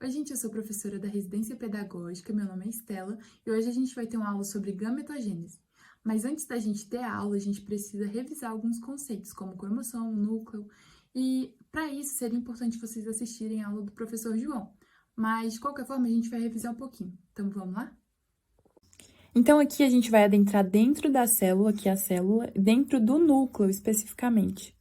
Oi, gente, eu sou professora da residência pedagógica, meu nome é Estela, e hoje a gente vai ter uma aula sobre gametogênese. Mas antes da gente ter a aula, a gente precisa revisar alguns conceitos, como cromossomo, núcleo, e para isso seria importante vocês assistirem a aula do professor João. Mas, de qualquer forma, a gente vai revisar um pouquinho. Então, vamos lá? Então, aqui a gente vai adentrar dentro da célula, que é a célula, dentro do núcleo especificamente.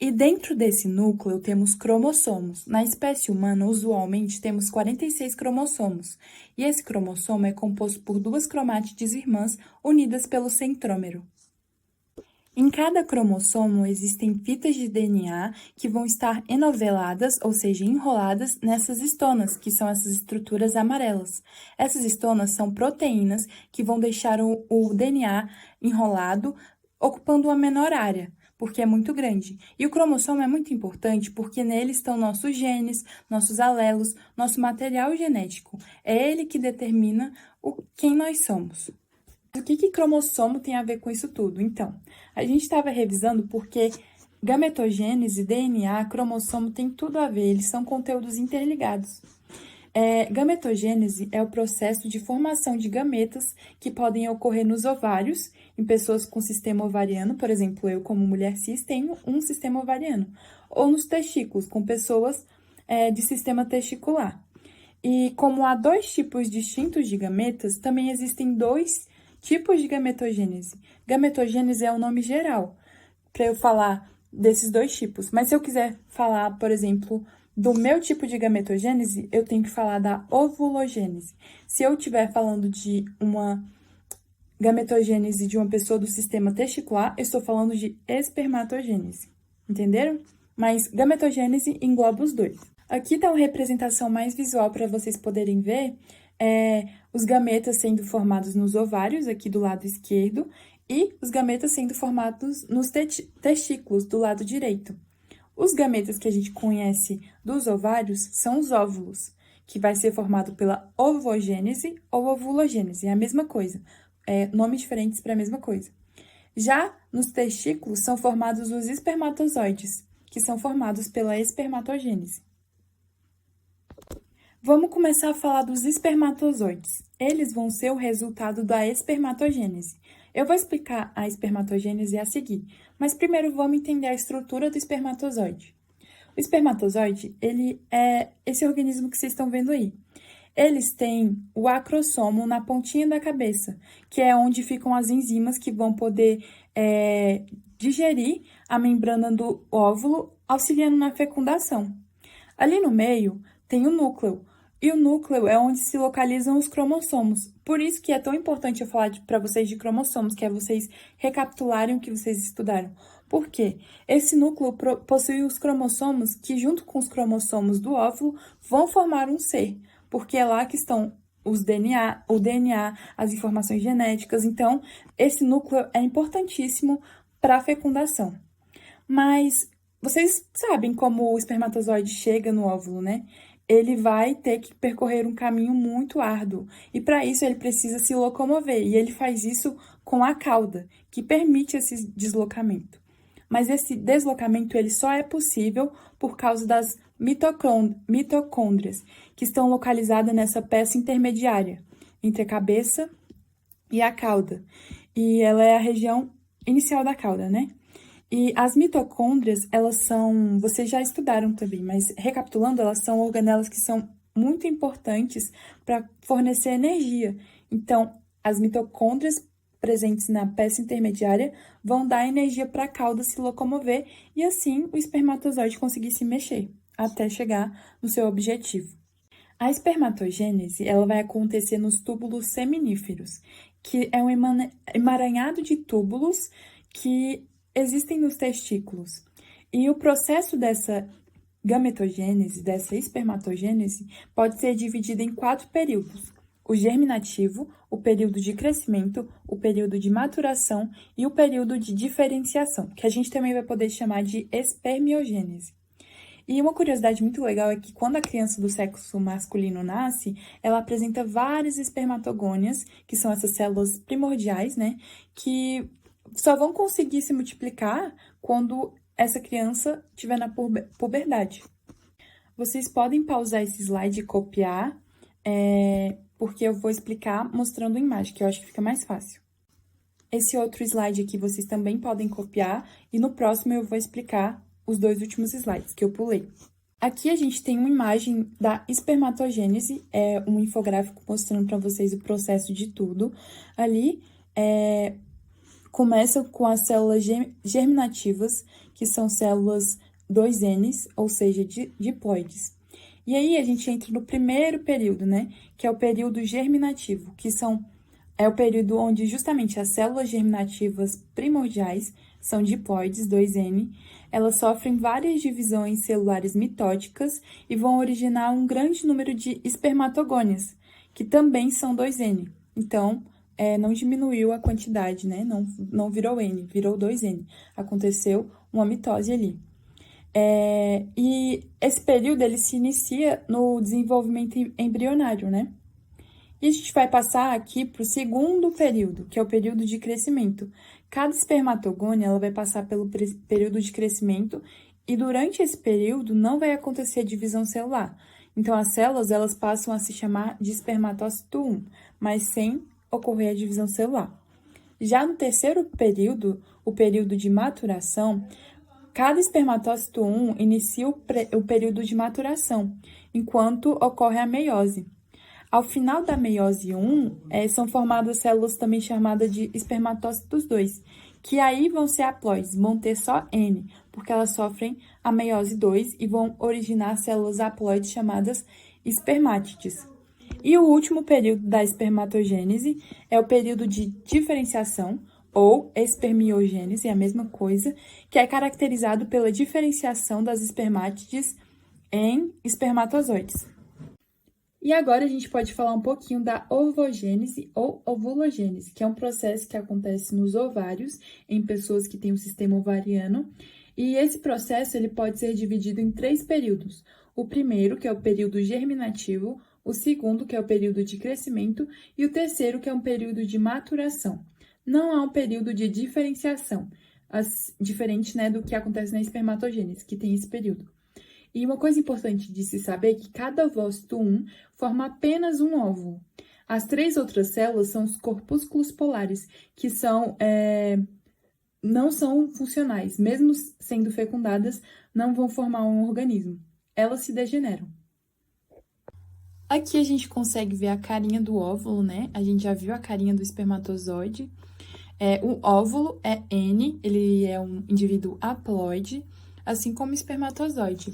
E dentro desse núcleo temos cromossomos. Na espécie humana, usualmente, temos 46 cromossomos. E esse cromossomo é composto por duas cromátides irmãs unidas pelo centrômero. Em cada cromossomo existem fitas de DNA que vão estar enoveladas, ou seja, enroladas nessas estonas, que são essas estruturas amarelas. Essas estonas são proteínas que vão deixar o DNA enrolado, ocupando uma menor área, porque é muito grande. E o cromossomo é muito importante porque nele estão nossos genes, nossos alelos, nosso material genético. É ele que determina quem nós somos. O que cromossomo tem a ver com isso tudo? Então, a gente estava revisando porque gametogênese, DNA, cromossomo tem tudo a ver, eles são conteúdos interligados. Gametogênese é o processo de formação de gametas que podem ocorrer nos ovários, em pessoas com sistema ovariano, por exemplo, eu como mulher cis tenho um sistema ovariano, ou nos testículos, com pessoas de sistema testicular. E como há dois tipos distintos de gametas, também existem dois tipos de gametogênese. Gametogênese é o nome geral para eu falar desses dois tipos. Mas se eu quiser falar, por exemplo, do meu tipo de gametogênese, eu tenho que falar da ovulogênese. Se eu estiver falando de uma gametogênese de uma pessoa do sistema testicular, eu estou falando de espermatogênese. Entenderam? Mas gametogênese engloba os dois. Aqui está uma representação mais visual para vocês poderem ver os gametas sendo formados nos ovários, aqui do lado esquerdo, e os gametas sendo formados nos testículos, do lado direito. Os gametas que a gente conhece dos ovários são os óvulos, que vai ser formado pela ovogênese ou ovulogênese, é a mesma coisa, nomes diferentes para a mesma coisa. Já nos testículos são formados os espermatozoides, que são formados pela espermatogênese. Vamos começar a falar dos espermatozoides. Eles vão ser o resultado da espermatogênese. Eu vou explicar a espermatogênese a seguir, mas primeiro vamos entender a estrutura do espermatozoide. O espermatozoide, ele é esse organismo que vocês estão vendo aí. Eles têm o acrossomo na pontinha da cabeça, que é onde ficam as enzimas que vão poder digerir a membrana do óvulo, auxiliando na fecundação. Ali no meio tem o núcleo, e o núcleo é onde se localizam os cromossomos. Por isso que é tão importante eu falar para vocês de cromossomos, que é vocês recapitularem o que vocês estudaram. Por quê? Esse núcleo possui os cromossomos que, junto com os cromossomos do óvulo, vão formar um ser, porque é lá que estão o DNA, as informações genéticas. Então, esse núcleo é importantíssimo para a fecundação. Mas vocês sabem como o espermatozoide chega no óvulo, né? Ele vai ter que percorrer um caminho muito árduo. E para isso ele precisa se locomover. E ele faz isso com a cauda, que permite esse deslocamento. Mas esse deslocamento ele só é possível por causa das mitocôndrias, que estão localizadas nessa peça intermediária entre a cabeça e a cauda. E ela é a região inicial da cauda, né? E as mitocôndrias, elas são, vocês já estudaram também, mas recapitulando, elas são organelas que são muito importantes para fornecer energia. Então, as mitocôndrias presentes na peça intermediária vão dar energia para a cauda se locomover e assim o espermatozoide conseguir se mexer até chegar no seu objetivo. A espermatogênese, ela vai acontecer nos túbulos seminíferos, que é um emaranhado de túbulos que existem nos testículos. E o processo dessa gametogênese, dessa espermatogênese, pode ser dividido em 4 períodos: o germinativo, o período de crescimento, o período de maturação e o período de diferenciação, que a gente também vai poder chamar de espermiogênese. E uma curiosidade muito legal é que quando a criança do sexo masculino nasce, ela apresenta várias espermatogônias, que são essas células primordiais, né, que só vão conseguir se multiplicar quando essa criança estiver na puberdade. Vocês podem pausar esse slide e copiar, porque eu vou explicar mostrando a imagem, que eu acho que fica mais fácil. Esse outro slide aqui vocês também podem copiar, e no próximo eu vou explicar os 2 últimos slides que eu pulei. Aqui a gente tem uma imagem da espermatogênese, um infográfico mostrando para vocês o processo de tudo. Ali, começa com as células germinativas, que são células 2N, ou seja, diploides. E aí, a gente entra no primeiro período, né? Que é o período germinativo, que é o período onde justamente as células germinativas primordiais são diploides, 2N, elas sofrem várias divisões celulares mitóticas e vão originar um grande número de espermatogônias, que também são 2N. Então, não diminuiu a quantidade, né? Não virou N, virou 2N. Aconteceu uma mitose ali. E esse período, ele se inicia no desenvolvimento embrionário, né? E a gente vai passar aqui para o segundo período, que é o período de crescimento. Cada espermatogônia, ela vai passar pelo período de crescimento e durante esse período não vai acontecer divisão celular. Então, as células, elas passam a se chamar de espermatócito 1, mas sem ocorrer a divisão celular. Já no terceiro período, o período de maturação, cada espermatócito 1 inicia o período de maturação, enquanto ocorre a meiose. Ao final da meiose 1, são formadas células também chamadas de espermatócitos 2, que aí vão ser haploides, vão ter só N, porque elas sofrem a meiose 2 e vão originar células haploides chamadas espermátides. E o último período da espermatogênese é o período de diferenciação, ou espermiogênese, é a mesma coisa, que é caracterizado pela diferenciação das espermátides em espermatozoides. E agora a gente pode falar um pouquinho da ovogênese ou ovulogênese, que é um processo que acontece nos ovários, em pessoas que têm um sistema ovariano. E esse processo ele pode ser dividido em 3 períodos. O primeiro, que é o período germinativo, o segundo, que é o período de crescimento, e o terceiro, que é um período de maturação. Não há um período de diferenciação, diferente, né, do que acontece na espermatogênese, que tem esse período. E uma coisa importante de se saber é que cada ovócito 1 forma apenas um óvulo. As 3 outras células são os corpúsculos polares, que não são funcionais. Mesmo sendo fecundadas, não vão formar um organismo. Elas se degeneram. Aqui a gente consegue ver a carinha do óvulo, né? A gente já viu a carinha do espermatozoide. O óvulo é N, ele é um indivíduo haploide, assim como o espermatozoide.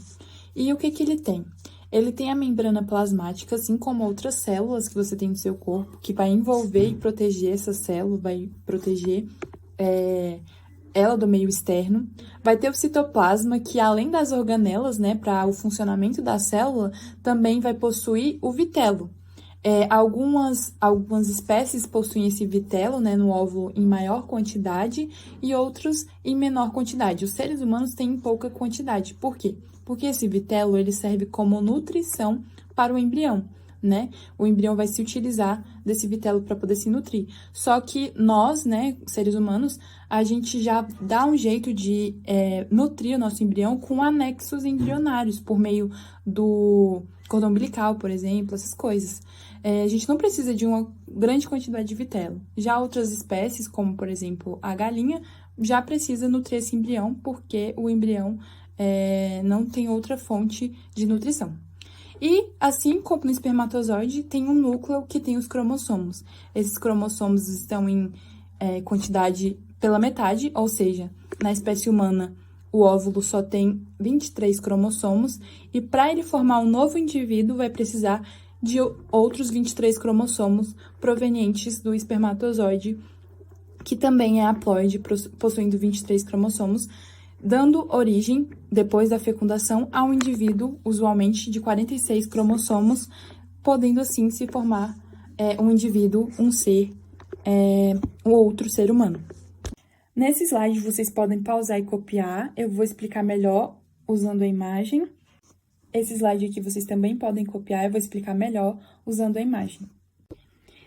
E o que ele tem? Ele tem a membrana plasmática, assim como outras células que você tem no seu corpo, que vai envolver e proteger essa célula, vai proteger ela do meio externo. Vai ter o citoplasma, que além das organelas, né, para o funcionamento da célula, também vai possuir o vitelo. Algumas espécies possuem esse vitelo, né, no óvulo em maior quantidade e outros em menor quantidade. Os seres humanos têm em pouca quantidade. Por quê? Porque esse vitelo ele serve como nutrição para o embrião, né? O embrião vai se utilizar desse vitelo para poder se nutrir. Só que nós, né, seres humanos, a gente já dá um jeito de nutrir o nosso embrião com anexos embrionários, por meio do cordão umbilical, por exemplo, essas coisas. A gente não precisa de uma grande quantidade de vitelo. Já outras espécies, como por exemplo a galinha, já precisa nutrir esse embrião, porque o embrião não tem outra fonte de nutrição. E, assim como no espermatozoide, tem um núcleo que tem os cromossomos. Esses cromossomos estão em quantidade pela metade, ou seja, na espécie humana, o óvulo só tem 23 cromossomos, e para ele formar um novo indivíduo, vai precisar de outros 23 cromossomos provenientes do espermatozoide, que também é haploide, possuindo 23 cromossomos, dando origem, depois da fecundação, a um indivíduo, usualmente de 46 cromossomos, podendo assim se formar um indivíduo, um ser, um outro ser humano. Nesse slide, vocês podem pausar e copiar, eu vou explicar melhor usando a imagem. Esse slide aqui vocês também podem copiar, eu vou explicar melhor usando a imagem.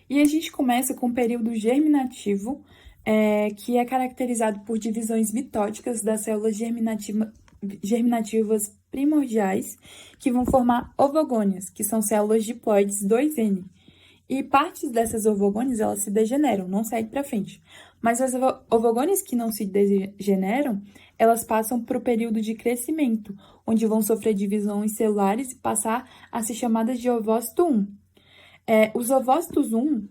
E a gente começa com o período germinativo, que é caracterizado por divisões mitóticas das células germinativas primordiais que vão formar ovogônias, que são células diploides 2N. E partes dessas ovogônias, elas se degeneram, não seguem para frente. Mas as ovogônias que não se degeneram, elas passam para o período de crescimento, onde vão sofrer divisões celulares e passar a ser chamadas de ovócito 1. Os ovócitos 1,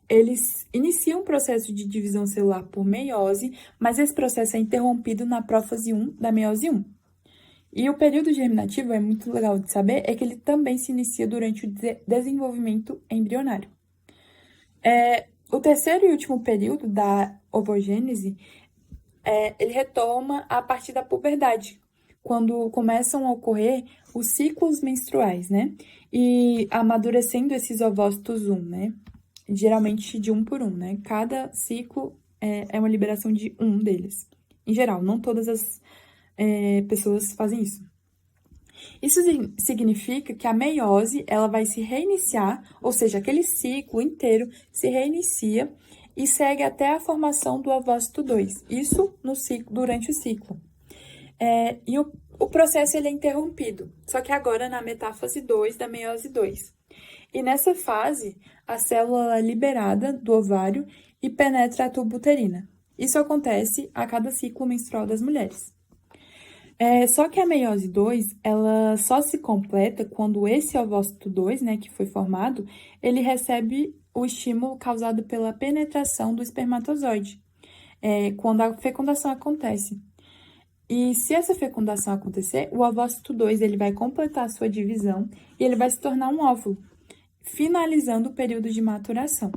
eles iniciam o processo de divisão celular por meiose, mas esse processo é interrompido na prófase 1 da meiose 1. E o período germinativo, é muito legal de saber, é que ele também se inicia durante o desenvolvimento embrionário. O terceiro e último período da ovogênese, ele retoma a partir da puberdade, quando começam a ocorrer os ciclos menstruais, né? E amadurecendo esses ovócitos 1, né? Geralmente de 1 por 1, né? Cada ciclo é uma liberação de um deles. Em geral, não todas as pessoas fazem isso. Isso significa que a meiose, ela vai se reiniciar, ou seja, aquele ciclo inteiro se reinicia e segue até a formação do ovócito 2. Isso durante o ciclo. E o processo ele é interrompido, só que agora na metáfase 2 da meiose 2. E nessa fase, a célula é liberada do ovário e penetra a tuba uterina. Isso acontece a cada ciclo menstrual das mulheres. Só que a meiose 2, ela só se completa quando esse ovócito 2, né, que foi formado, ele recebe o estímulo causado pela penetração do espermatozoide, quando a fecundação acontece. E se essa fecundação acontecer, o ovócito 2, ele vai completar a sua divisão e ele vai se tornar um óvulo, finalizando o período de maturação.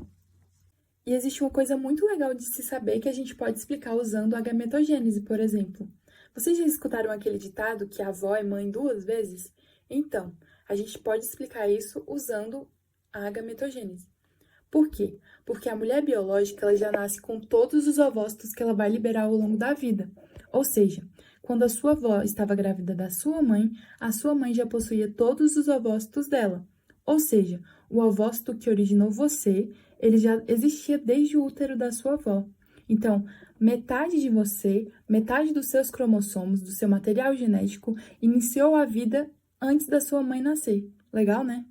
E existe uma coisa muito legal de se saber que a gente pode explicar usando a gametogênese, por exemplo. Vocês já escutaram aquele ditado que a avó é mãe 2 vezes? Então, a gente pode explicar isso usando a gametogênese. Por quê? Porque a mulher biológica ela já nasce com todos os ovócitos que ela vai liberar ao longo da vida. Ou seja, quando a sua avó estava grávida da sua mãe, a sua mãe já possuía todos os ovócitos dela. Ou seja, o ovócito que originou você, ele já existia desde o útero da sua avó. Então, metade de você, metade dos seus cromossomos, do seu material genético, iniciou a vida antes da sua mãe nascer. Legal, né?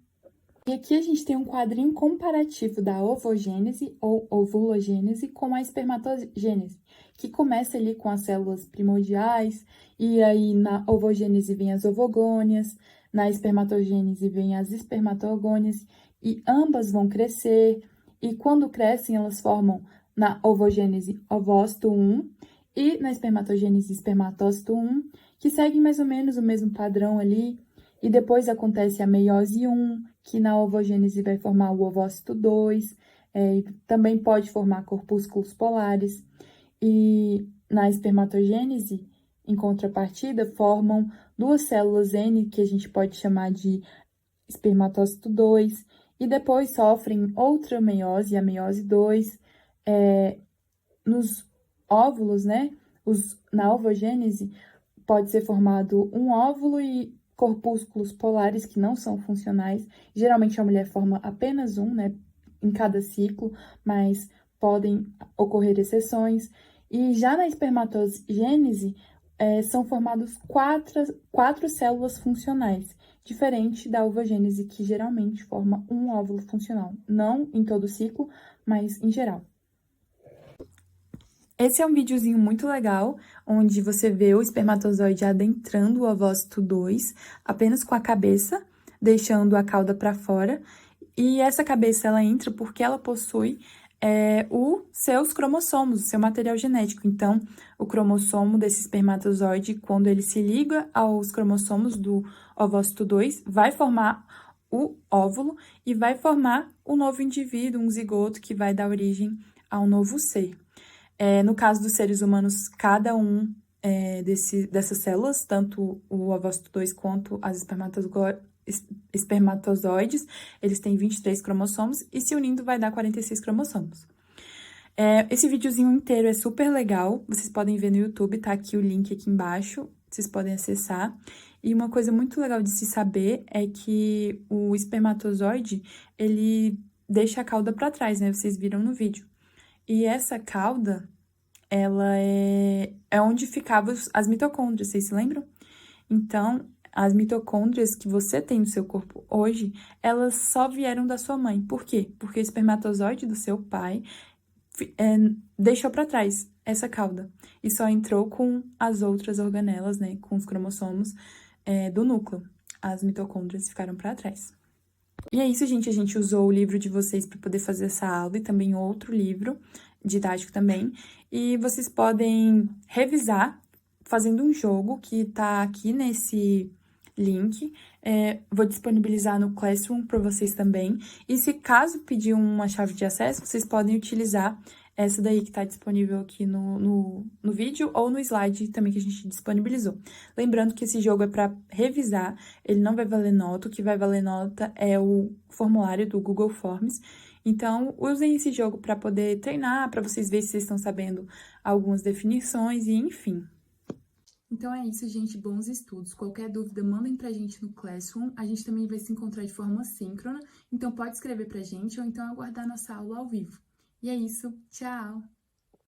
E aqui a gente tem um quadrinho comparativo da ovogênese ou ovulogênese com a espermatogênese, que começa ali com as células primordiais, e aí na ovogênese vem as ovogônias, na espermatogênese vem as espermatogônias, e ambas vão crescer, e quando crescem elas formam na ovogênese ovócito 1 e na espermatogênese espermatócito 1, que seguem mais ou menos o mesmo padrão ali, e depois acontece a meiose 1, que na ovogênese vai formar o ovócito 2, também pode formar corpúsculos polares, e na espermatogênese, em contrapartida, formam duas células N, que a gente pode chamar de espermatócito 2, e depois sofrem outra meiose, a meiose 2, nos óvulos, né? Na ovogênese, pode ser formado um óvulo e corpúsculos polares que não são funcionais. Geralmente a mulher forma apenas um, né, em cada ciclo, mas podem ocorrer exceções. E já na espermatogênese, são formadas quatro células funcionais, diferente da ovogênese, que geralmente forma um óvulo funcional. Não em todo ciclo, mas em geral. Esse é um videozinho muito legal, onde você vê o espermatozoide adentrando o ovócito 2, apenas com a cabeça, deixando a cauda para fora. E essa cabeça, ela entra porque ela possui os seus cromossomos, o seu material genético. Então, o cromossomo desse espermatozoide, quando ele se liga aos cromossomos do ovócito 2, vai formar o óvulo e vai formar um novo indivíduo, um zigoto, que vai dar origem a um novo ser. No caso dos seres humanos, cada um dessas células, tanto o ovócito 2 quanto as espermatozoides, eles têm 23 cromossomos e se unindo vai dar 46 cromossomos. Esse videozinho inteiro é super legal, vocês podem ver no YouTube, tá aqui o link aqui embaixo, vocês podem acessar. E uma coisa muito legal de se saber é que o espermatozoide, ele deixa a cauda para trás, né? Vocês viram no vídeo. E essa cauda, ela é onde ficavam as mitocôndrias, vocês se lembram? Então, as mitocôndrias que você tem no seu corpo hoje, elas só vieram da sua mãe. Por quê? Porque o espermatozoide do seu pai deixou para trás essa cauda e só entrou com as outras organelas, né, com os cromossomos do núcleo. As mitocôndrias ficaram para trás. E é isso, gente. A gente usou o livro de vocês para poder fazer essa aula e também outro livro didático também. E vocês podem revisar fazendo um jogo que tá aqui nesse link. Vou disponibilizar no Classroom para vocês também. E se caso pedir uma chave de acesso, vocês podem utilizar essa daí que tá disponível aqui no vídeo ou no slide também que a gente disponibilizou. Lembrando que esse jogo é para revisar, ele não vai valer nota, o que vai valer nota é o formulário do Google Forms. Então, usem esse jogo para poder treinar, para vocês verem se vocês estão sabendo algumas definições e enfim. Então é isso, gente. Bons estudos. Qualquer dúvida, mandem pra gente no Classroom. A gente também vai se encontrar de forma síncrona, então pode escrever pra gente ou então aguardar nossa aula ao vivo. E é isso. Tchau!